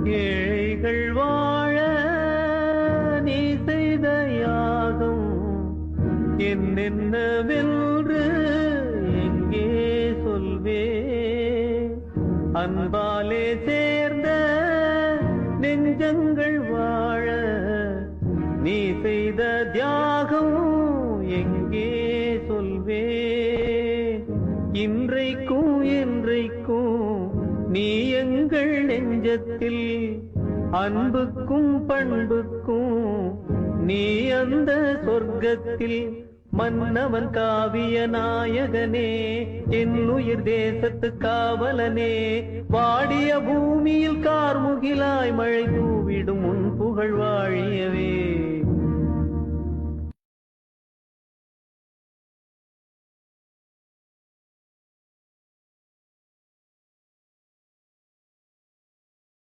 ஏழைகள் வாழ நீ செய்த யாகம் என்னென்னவென்று எங்கே சொல்வே? அன்பாலே சேர்ந்த நெஞ்சங்கள் வாழ நீ செய்த தியாகம் எங்கே சொல்வே? இன்றைக்கும் என்றைக்கும் நீ எங்கள் நெஞ்சத்தில் அன்புக்கும் பண்புக்கும் நீ அந்த சொர்க்கத்தில் மன்னவன் காவிய நாயகனே, என் உயிர் தேசத்து காவலனே, வாடிய பூமியில் கார்முகிலாய் மழை தூவிடும் உன் புகழ் வாழியவே.